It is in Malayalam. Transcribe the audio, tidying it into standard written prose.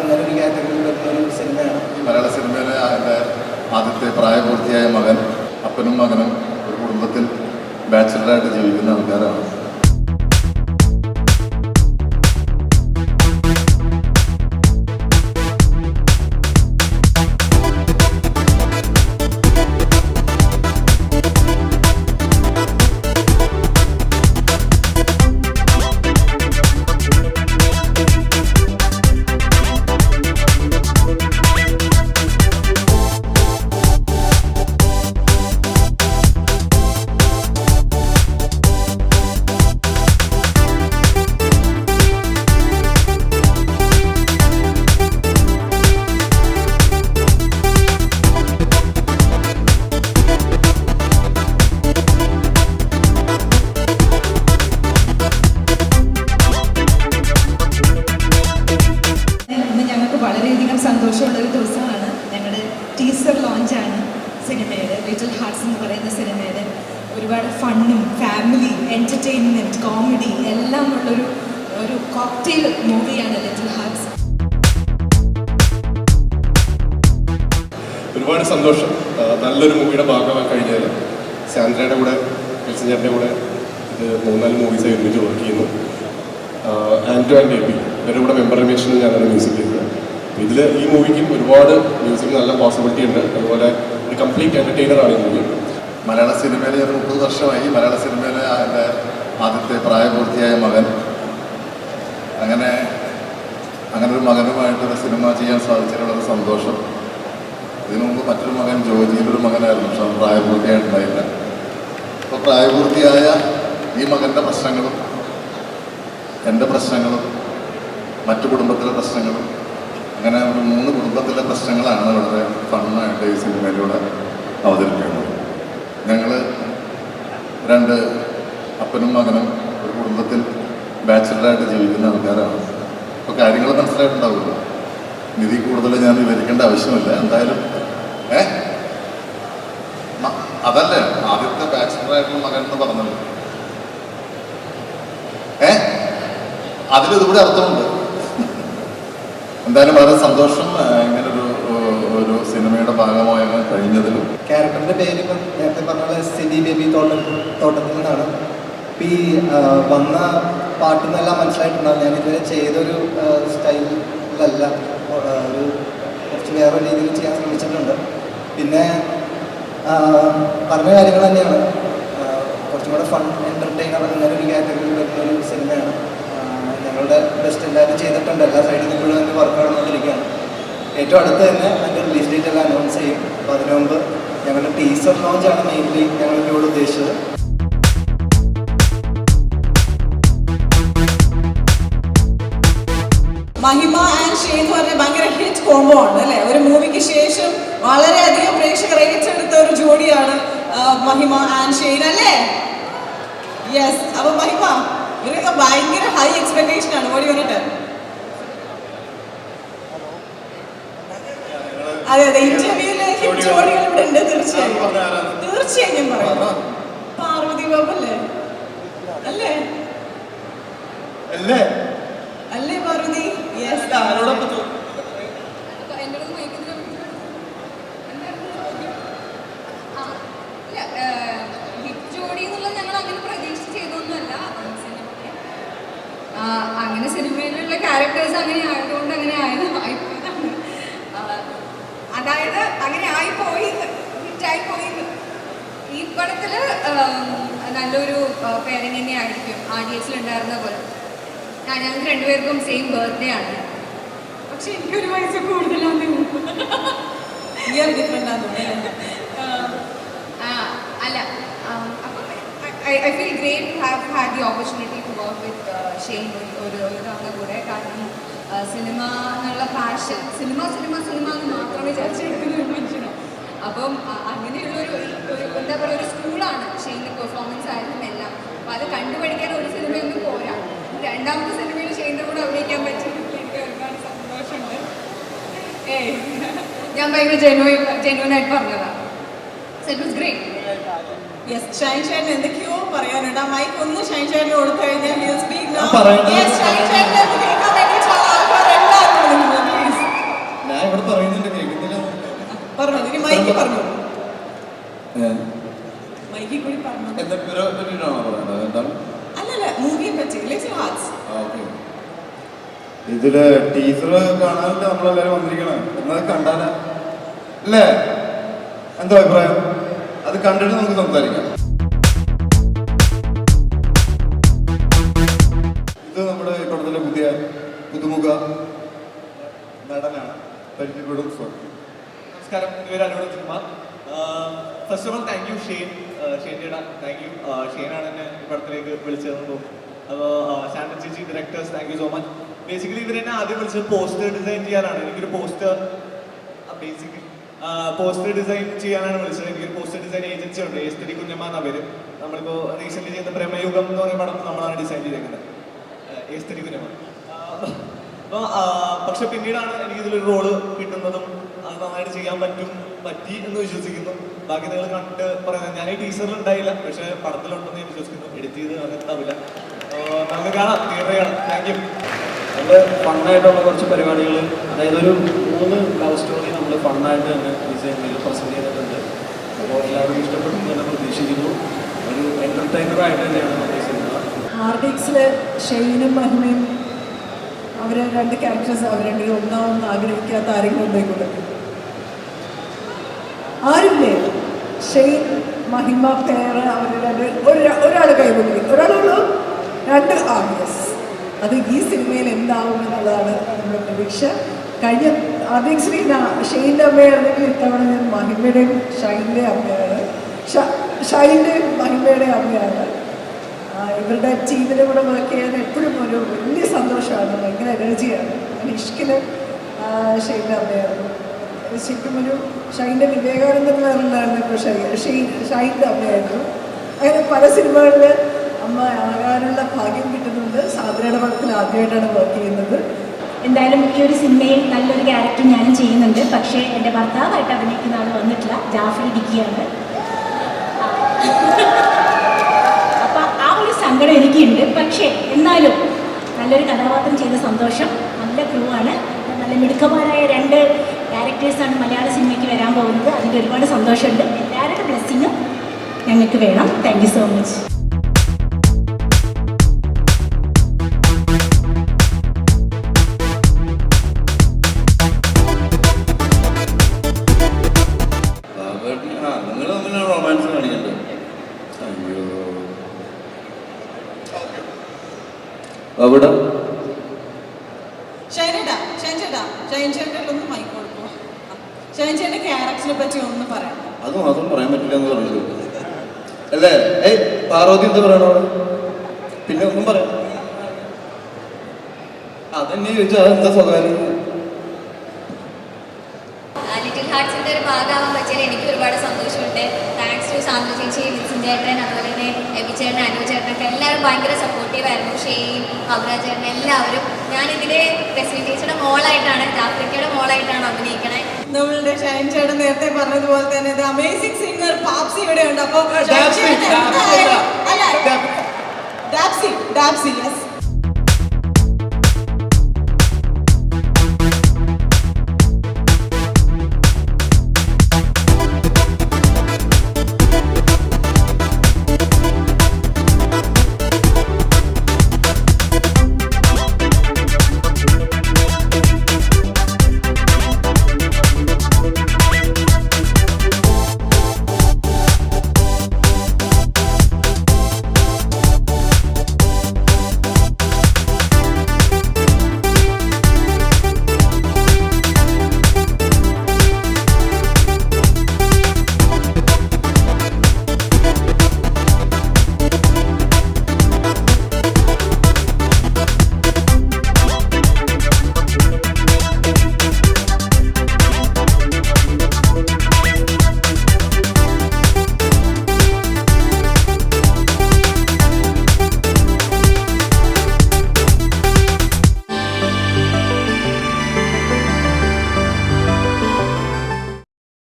അങ്ങനെ ഒരു കാറ്റഗറിയിൽ വരുന്ന ഒരു സിനിമയാണ്. മലയാള സിനിമയിലെ എൻ്റെ ആദ്യത്തെ പ്രായപൂർത്തിയായ മകൻ, അപ്പനും മകനും ഒരു കുടുംബത്തിൽ ബാച്ചിലറായിട്ട് ജീവിക്കുന്ന ആൾക്കാരാണ്. വളരെയധികം സന്തോഷമുള്ളൊരു ദിവസമാണ്. ഞങ്ങളുടെ ടീസർ ലോഞ്ചാണ് സിനിമയുടെ, ലിറ്റിൽ ഹാർട്ട്സ് എന്ന് പറയുന്ന സിനിമയുടെ. ഒരുപാട് ഫണ്ണും ഫാമിലി എൻ്റർടൈൻമെൻറ്റ് കോമഡി എല്ലാം ഉള്ളൊരു കോക്ടെയിൽ മൂവിയാണ് ലിറ്റിൽ ഹാർട്ട്സ്. ഒരുപാട് സന്തോഷം നല്ലൊരു മൂവിയുടെ ഭാഗമായി കഴിഞ്ഞാൽ. സാന്ദ്രയുടെ കൂടെ വിൽസഞ്ചേട്ടൻ്റെ കൂടെ ഇത് 3-4 മൂവീസായി ഒരുമിച്ച് വർക്ക് ചെയ്യുന്നു. ആൻഡ്രു ആൻഡ് എബി ഇവരുടെ കൂടെ മെമ്പർ റിമേഷനിൽ ഞാനാണ് മ്യൂസിക് ചെയ്തത്. ഇതിൽ ഈ മൂവിക്കും ഒരുപാട് മ്യൂസിക് നല്ല പോസിബിലിറ്റി ഉണ്ട്. അതുപോലെ ഒരു കംപ്ലീറ്റ് എൻ്റർടൈനറാണ് ഈ മൂവി. മലയാള സിനിമയിൽ 30 വർഷമായി. മലയാള സിനിമയിലെ എൻ്റെ ആദ്യത്തെ പ്രായപൂർത്തിയായ മകൻ, അങ്ങനെ ഒരു മകനുമായിട്ടൊരു സിനിമ ചെയ്യാൻ സാധിച്ചതിലുള്ള സന്തോഷം. ഇതിനു മുമ്പ് മറ്റൊരു മകൻ ജോജിയിലൊരു മകനായിരുന്നു, പക്ഷെ അത് പ്രായപൂർത്തിയായിട്ടുണ്ടായില്ല. അപ്പോൾ പ്രായപൂർത്തിയായ ഈ മകൻ്റെ പ്രശ്നങ്ങളും എൻ്റെ പ്രശ്നങ്ങളും മറ്റു കുടുംബത്തിലെ പ്രശ്നങ്ങളും, അങ്ങനെ ഒരു 3 കുടുംബത്തിലെ പ്രശ്നങ്ങളാണ് വളരെ ഫണ്ണായിട്ട് ഈ സിനിമയിലൂടെ അവതരിപ്പിക്കുന്നത്. ഞങ്ങൾ 2 അപ്പനും മകനും ഒരു കുടുംബത്തിൽ ബാച്ചിലറായിട്ട് ജീവിക്കുന്ന ആൾക്കാരാണ്. അപ്പോൾ കാര്യങ്ങൾ മനസ്സിലായിട്ടുണ്ടാവില്ല. നിധി കൂടുതൽ ഞാൻ വിവരിക്കേണ്ട ആവശ്യമില്ല. എന്തായാലും അതല്ലേ ആദ്യത്തെ ബാച്ചിലറായിട്ടുള്ള മകൻ എന്ന് പറഞ്ഞത്. അതിലിതുകൂടി അർത്ഥമുണ്ട്. എന്തായാലും വളരെ സന്തോഷം ഇങ്ങനൊരു സിനിമയുടെ ഭാഗമായി കഴിഞ്ഞതിലും. ക്യാരക്ടറിൻ്റെ പേര് ഇപ്പം നേരത്തെ പറഞ്ഞ സിഡി ബേബി തോട്ടത്തിൽ നിന്നാണ്. ഇപ്പം ഈ വന്ന പാട്ടിനെല്ലാം മനസ്സിലായിട്ടുണ്ടാകും. ഞാനിതുവരെ ചെയ്തൊരു സ്റ്റൈലിലല്ല, ഒരു കുറച്ച് വേറെ രീതിയിൽ ചെയ്യാൻ ശ്രമിച്ചിട്ടുണ്ട്. പിന്നെ പറഞ്ഞ കാര്യങ്ങൾ തന്നെയാണ്. കുറച്ചും കൂടെ ഫൺ എൻ്റർടൈനർ അങ്ങനെ ഒരു കാറ്റഗറിയിൽ വരുന്നൊരു സിനിമയാണ്. ഞങ്ങളുടെ ബെസ്റ്റ് എല്ലാവരും ചെയ്തിട്ടുണ്ട്. എല്ലാ സൈഡിൽ നിന്നും അതിൻ്റെ വർക്ക് നടന്നുകൊണ്ടിരിക്കുകയാണ്. ഏറ്റവും അടുത്ത് തന്നെ അതിൻ്റെ റിലീസ് ഡേറ്റ് എല്ലാം അനൗൺസ് ചെയ്യും. അപ്പോൾ അതിനു മുമ്പ് ഞങ്ങളുടെ ടീസർ ലോഞ്ചാണ് മെയിൻലി ഞങ്ങളിവിടെ ഉദ്ദേശിച്ചത്. മഹിമ ആൻഡ് ഷെയ്ൻ എന്ന് പറഞ്ഞാൽ ഭയങ്കര ഹിറ്റ് കോംബോ ആണ് അല്ലേ? ഒരു മൂവിക്ക് ശേഷം വളരെയധികം പ്രേക്ഷകർ ഏറ്റെടുത്ത ഒരു ജോഡിയാണ് മഹിമ ആൻഡ് ഷെയ്ൻ അല്ലേ? യെസ്. അപ്പൊ മഹിമ, ഇവരൊക്കെ ഭയങ്കര ഹൈ എക്സ്പെക്ടേഷൻ ആണ്. ഓടി വന്നിട്ട് അതെ ഇന്റർവ്യൂല് ഹിറ്റ് ജോഡികൾ ഇവിടെ ഉണ്ട്. തീർച്ചയായും ഞാൻ പറയാം. പാർവതി ബാബു അല്ലേ? അല്ലേ അല്ലേ പാർവതി? യെസ്. അങ്ങനെ സിനിമയിലുള്ള ക്യാരക്ടേഴ്സ് അങ്ങനെ ആയതുകൊണ്ട് അങ്ങനെ ആയതാണ്. അതായത് അങ്ങനെ ആയിപ്പോയി, ഹിറ്റായിപ്പോയി. ഈ പടത്തിൽ നല്ലൊരു പേരിങ് തന്നെ ആയിരിക്കും. RDX ഉണ്ടായിരുന്ന പോലെ ഞങ്ങൾക്ക് 2 പേർക്കും സെയിം ബർത്ത്ഡേ ആണ്. പക്ഷെ എനിക്കൊരു വയസ്സ് കൂടുതലാണ്. അല്ല, അപ്പം I feel great to have had the opportunity to work with Shane ഒരു തവണ കൂടെ. കാരണം സിനിമ എന്നുള്ള പാഷൻ, സിനിമ എന്ന് മാത്രമേ വിചാരിച്ചെടുക്കുന്ന ഒരു മനുഷ്യനാണ്. അപ്പം അങ്ങനെയുള്ളൊരു എന്താ പറയുക, ഒരു സ്കൂളാണ് ഷെയ്ൻ്റെ പെർഫോമൻസ് ആയാലും എല്ലാം. അപ്പോൾ അത് കണ്ടുപഠിക്കാൻ ഒരു സിനിമയൊന്നും പോരാ. 2ാമത്തെ സിനിമയിൽ ഷെയ്ൻ്റെ കൂടെ അഭിനയിക്കാൻ പറ്റിയതിൽ എനിക്ക് ഒരുപാട് സന്തോഷമുണ്ട്. ഞാൻ ഭയങ്കര ജെന്യൂനായിട്ട് പറഞ്ഞതാണ്. So it was great. Yes. Shine ചേട്ടൻ എന്തൊക്കെയോ പറയാനുണ്ട്. ആ മൈക്ക് ഒന്ന് ഷൈൻ ചേട്ടന് കൊടുത്തു കഴിഞ്ഞാൽ ഇതില് ടീച്ചർ കാണാനില്ല, നമ്മളെല്ലാരും വന്നിരിക്കണം. എന്നത് കണ്ടാല അല്ലേ? എന്താ അഭിപ്രായം? അത് കണ്ടിട്ട് നമുക്ക് സംസാരിക്കാം. ഇത് നമ്മുടെ പടത്തിലെ പുതുമുഖ നടനാണ്. പരിചയപ്പെടും. നമസ്കാരം, എൻ്റെ പേര് Anurag Kumar. First of all thank you Shane, ഷെയ്ൻജിയുടെ താങ്ക് യു. ഷെയ്നാണ് എന്നെ ഈ പടത്തിലേക്ക് വിളിച്ചതെന്ന് തോന്നുന്നു. അപ്പോൾ ശാന്ത ചേച്ചി, directors, thank you so much. Basically ഇവരെന്നെ ആദ്യം വിളിച്ചത് പോസ്റ്റർ ഡിസൈൻ ചെയ്യാനാണ്. എനിക്കൊരു പോസ്റ്റർ ഡിസൈൻ ചെയ്യാനാണ് വിളിച്ചത്. എനിക്കൊരു പോസ്റ്റർ ഡിസൈൻ ഏജൻസി ഉണ്ട്, എസ്തരി കുഞ്ഞമ്മ എന്ന പേര്. നമ്മളിപ്പോൾ റീസെൻ്റ് ചെയ്ത പ്രേമയുഗം എന്ന് പറയുന്ന പടം നമ്മളാണ് ഡിസൈൻ ചെയ്തേക്കുന്നത്, എസ്തരി കുഞ്ഞമ്മ. അപ്പോൾ പക്ഷെ പിന്നീടാണ് എനിക്കിതിലൊരു റോള് കിട്ടുന്നതും അത് നന്നായിട്ട് ചെയ്യാൻ പറ്റി എന്ന് വിശ്വസിക്കുന്നു. ബാക്കി നിങ്ങൾ കണ്ടിട്ട് പറയുന്നത്, ഞാൻ ഈ ടീച്ചറിൽ ഉണ്ടായില്ല, പക്ഷേ പടത്തിലുണ്ടെന്ന് ഞാൻ വിശ്വസിക്കുന്നു. എഡിറ്റ് ചെയ്ത് ഉണ്ടാവില്ല. നമുക്ക് കാണാം, തിയേറ്ററിൽ കാണാം. Thank you. നമ്മൾ ഫണ്ണായിട്ടുള്ള കുറച്ച് പരിപാടികൾ, അതായത് ഒരു 3 ലവ് സ്റ്റോറി നമ്മൾ ഫണ്ണായിട്ട് തന്നെ ഡിസൈൻ ചെയ്ത് പ്രസൻറ്റ് ചെയ്തിട്ടുണ്ട്. അപ്പോൾ എല്ലാവരും ഇഷ്ടപ്പെടും എന്ന് പ്രതീക്ഷിക്കുന്നു. ഒരു എൻ്റർടൈനറായിട്ട് തന്നെയാണ് നമ്മൾ ഈ സിനിമ. ആർഡിക്സിലെ ഷെയ്നും മഹിമയും അവർ 2 ക്യാരക്ടേഴ്സ് അവർ രണ്ടുപേരും ഒന്നാമെന്ന് ആഗ്രഹിക്കാത്ത ആരെങ്കിലും ഉണ്ടെങ്കിൽ ആരില്ലേ? ഷെയ്ൻ മഹിമ പെയർ അവർ ഒരാൾ കൈകൊണ്ടിരിക്കും, ഒരാളുള്ളൂ 2 ആർഡിയസ്. അത് ഈ സിനിമയിൽ എന്താവും എന്നുള്ളതാണ് നമ്മുടെ പ്രതീക്ഷ. കഴിഞ്ഞ ആർഡിക്സിൽ ഷെയ്ൻ്റെ അമ്മയായിരുന്നെങ്കിൽ ഇത്തവണ ഞാൻ മഹിമയുടെയും ഷൈൻ്റെ അമ്മയാണ്, ഷൈൻ്റെയും മഹിമയുടെയും അമ്മയാണ്. ഇവരുടെ ടീമിൻ്റെ കൂടെ വർക്ക് ചെയ്യാൻ എപ്പോഴും ഒരു വലിയ സന്തോഷമാണ്, ഭയങ്കര എനർജിയാണ്. ഇഷ്കിന് ഷെയ്ൻ്റെ അമ്മയായിരുന്നു. ശരിക്കും ഒരു ഷൈൻ്റെ വിവേകാനന്ദൻ വേറുണ്ടായിരുന്നു, ഇപ്പോൾ ഷൈൻ്റെ അമ്മയായിരുന്നു. അങ്ങനെ പല സിനിമകളിൽ അമ്മ ആകാനുള്ള ഭാഗ്യം കിട്ടുന്നുണ്ട്. സാധനയുടെ പടത്തിൽ ആദ്യമായിട്ടാണ് വർക്ക് ചെയ്യുന്നത്. എന്തായാലും ഈ ഒരു സിനിമയിൽ നല്ലൊരു ക്യാരക്ടർ ഞാനും ചെയ്യുന്നുണ്ട്. പക്ഷേ എൻ്റെ ഭർത്താവായിട്ട് അഭിനയിക്കുന്ന ആൾ വന്നിട്ടില്ല, ജാഫർ ഇടുക്കിയാണ്. അപ്പം ആ ഒരു സങ്കടം എനിക്കുണ്ട്. പക്ഷേ എന്നാലും നല്ലൊരു കഥാപാത്രം ചെയ്ത സന്തോഷം. നല്ല ക്രൂ ആണ്, നല്ല മിടുക്കന്മാരായ 2 ക്യാരക്ടേഴ്സാണ് മലയാള സിനിമയ്ക്ക് വരാൻ പോകുന്നത്. അതിൻ്റെ ഒരുപാട് സന്തോഷമുണ്ട്. എല്ലാവരുടെ ബ്ലെസ്സിങ്ങും ഞങ്ങൾക്ക് വേണം. Thank you so much. നിങ്ങൾ തമ്മിൽ റൊമാൻസ് കാണിക്കണ്ടോ? അയ്യോ, അവിടെ ഷൈൻചേട്ടനൊന്ന് മൈക്ക് കൊടുക്കും. ഷൈൻചേട്ടൻ്റെ ക്യാരക്ടറിനെ പറ്റി ഒന്ന് പറയാം. അത് മാത്രം പറയാൻ പറ്റില്ല എന്ന് പറഞ്ഞു അല്ലേ? പാർവതി എന്താ പറയണോ? പിന്നെ ഒന്നും പറയാം. അതെന്നെ ചോദിച്ചാൽ അതെന്താ സ്വകാര്യം? ലിറ്റിൽ ഹാർട്സിൻ്റെ ഒരു ഭാഗമാവാൻ പറ്റിയാൽ എനിക്ക് ഒരുപാട് സന്തോഷമുണ്ട്. താങ്ക്സ് ടു സാന്ദ്ര ചേച്ചി, വിൽസൺ ചേട്ടൻ, അതുപോലെ തന്നെ എബി ചേട്ടൻ, അനു ചേട്ടനൊക്കെ എല്ലാവരും ഭയങ്കര സപ്പോർട്ടീവായിരുന്നു. ഷെയ്ൻ, അബ്രാജ് ചേട്ടൻ, എല്ലാവരും. ഞാനിതിൽ റെസ്മി ചേച്ചിയുടെ മോളായിട്ടാണ്, ജാഫ്രിക്കയുടെ മോളായിട്ടാണ് അഭിനയിക്കണേ. നമ്മളുടെ ഷൈൻ ചേട്ടൻ നേരത്തെ പറഞ്ഞതുപോലെ തന്നെ അമേസിംഗ് സിംഗർ പാപ്സി ഇവിടെ ഉണ്ട്. അപ്പോൾ ഡാപ്സി, യെസ്